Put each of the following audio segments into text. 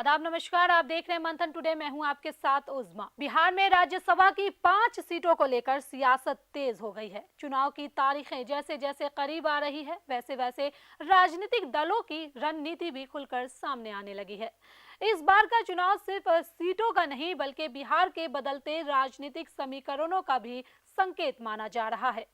आदाब नमस्कार, आप देख रहे हैं मंथन टुडे। मैं हूं आपके साथ उज़मा। बिहार में राज्यसभा की 5 सीटों को लेकर सियासत तेज हो गई है। चुनाव की तारीखें जैसे जैसे करीब आ रही है, वैसे वैसे राजनीतिक दलों की रणनीति भी खुलकर सामने आने लगी है। इस बार का चुनाव सिर्फ सीटों का नहीं, बल्कि बिहार के बदलते राजनीतिक समीकरणों का भी संकेत माना जा रहा है।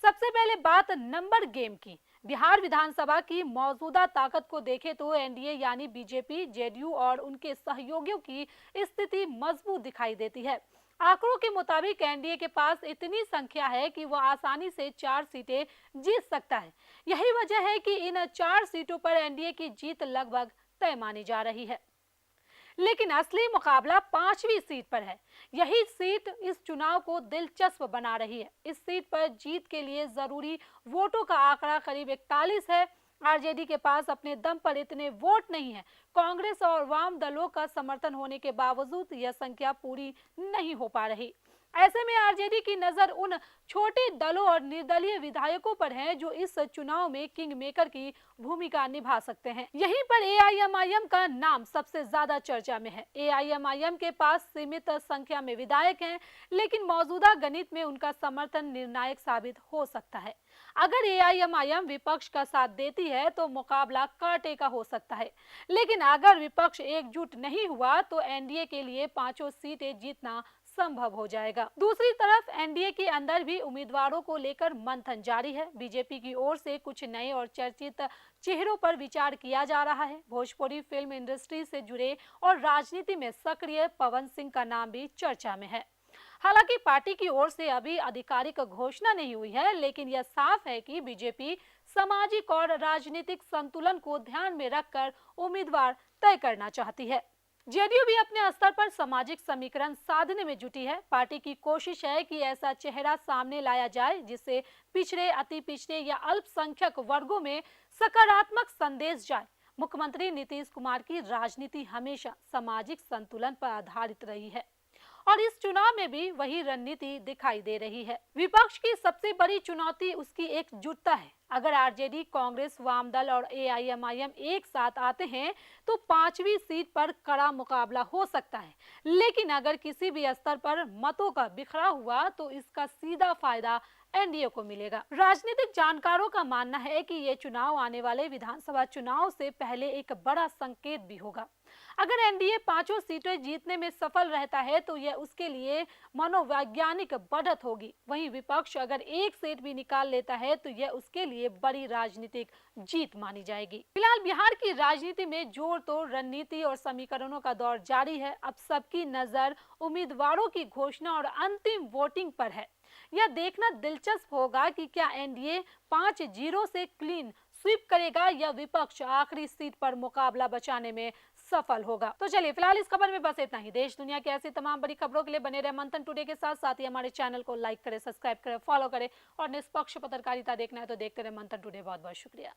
सबसे पहले बात नंबर गेम की। बिहार विधानसभा की मौजूदा ताकत को देखें तो एनडीए यानी बीजेपी, जेडीयू और उनके सहयोगियों की स्थिति मजबूत दिखाई देती है। आंकड़ों के मुताबिक एनडीए के पास इतनी संख्या है कि वह आसानी से 4 सीटें जीत सकता है। यही वजह है कि इन 4 सीटों पर एनडीए की जीत लगभग तय मानी जा रही है। लेकिन असली मुकाबला 5वीं सीट पर है। यही सीट इस चुनाव को दिलचस्प बना रही है। इस सीट पर जीत के लिए जरूरी वोटों का आंकड़ा करीब 41 है। आरजेडी के पास अपने दम पर इतने वोट नहीं है। कांग्रेस और वाम दलों का समर्थन होने के बावजूद यह संख्या पूरी नहीं हो पा रही। ऐसे में आरजेडी की नजर उन छोटे दलों और निर्दलीय विधायकों पर है जो इस चुनाव में किंग मेकर की भूमिका निभा सकते हैं। यहीं पर एआईएमआईएम का नाम सबसे ज्यादा चर्चा में है। एआईएमआईएम के पास सीमित संख्या में विधायक हैं, लेकिन मौजूदा गणित में उनका समर्थन निर्णायक साबित हो सकता है। अगर एआईएमआईएम विपक्ष का साथ देती है तो मुकाबला कांटे का हो सकता है, लेकिन अगर विपक्ष एकजुट नहीं हुआ तो एनडीए के लिए 5 सीटें जीतना संभव हो जाएगा। दूसरी तरफ एनडीए के अंदर भी उम्मीदवारों को लेकर मंथन जारी है। बीजेपी की ओर से कुछ नए और चर्चित चेहरों पर विचार किया जा रहा है। भोजपुरी फिल्म इंडस्ट्री से जुड़े और राजनीति में सक्रिय पवन सिंह का नाम भी चर्चा में है। हालांकि पार्टी की ओर से अभी आधिकारिक घोषणा नहीं हुई है, लेकिन यह साफ है कि बीजेपी सामाजिक और राजनीतिक संतुलन को ध्यान में रखकर उम्मीदवार तय करना चाहती है। जेडीयू भी अपने स्तर पर सामाजिक समीकरण साधने में जुटी है। पार्टी की कोशिश है कि ऐसा चेहरा सामने लाया जाए जिससे पिछड़े, अति पिछड़े या अल्पसंख्यक वर्गों में सकारात्मक संदेश जाए। मुख्यमंत्री नीतीश कुमार की राजनीति हमेशा सामाजिक संतुलन पर आधारित रही है और इस चुनाव में भी वही रणनीति दिखाई दे रही है। विपक्ष की सबसे बड़ी चुनौती उसकी एकजुटता है। अगर आरजेडी, कांग्रेस, वामदल और एआईएमआईएम एक साथ आते हैं तो 5वीं सीट पर कड़ा मुकाबला हो सकता है, लेकिन अगर किसी भी स्तर पर मतों का बिखरा हुआ तो इसका सीधा फायदा एनडीए को मिलेगा। राजनीतिक जानकारों का मानना है कि ये चुनाव आने वाले विधानसभा चुनाव से पहले एक बड़ा संकेत भी होगा। अगर एनडीए 5 सीटें जीतने में सफल रहता है तो यह उसके लिए मनोवैज्ञानिक बढ़त होगी। वहीं विपक्ष अगर एक सीट भी निकाल लेता है तो यह उसके लिए बड़ी राजनीतिक जीत मानी जाएगी। फिलहाल बिहार की राजनीति में जोर तोड़ रणनीति और समीकरणों का दौर जारी है। अब सबकी नजर उम्मीदवारों की घोषणा और अंतिम वोटिंग पर है। यह देखना दिलचस्प होगा कि क्या एनडीए 5-0 से क्लीन स्वीप करेगा या विपक्ष आखिरी सीट पर मुकाबला बचाने में सफल होगा। तो चलिए फिलहाल इस खबर में बस इतना ही। देश दुनिया की ऐसी तमाम बड़ी खबरों के लिए बने रहे मंथन टुडे के साथ। साथ ही हमारे चैनल को लाइक करें, सब्सक्राइब करें, फॉलो करें और निष्पक्ष पत्रकारिता देखना है तो देखते रहे मंथन टुडे। बहुत बहुत शुक्रिया।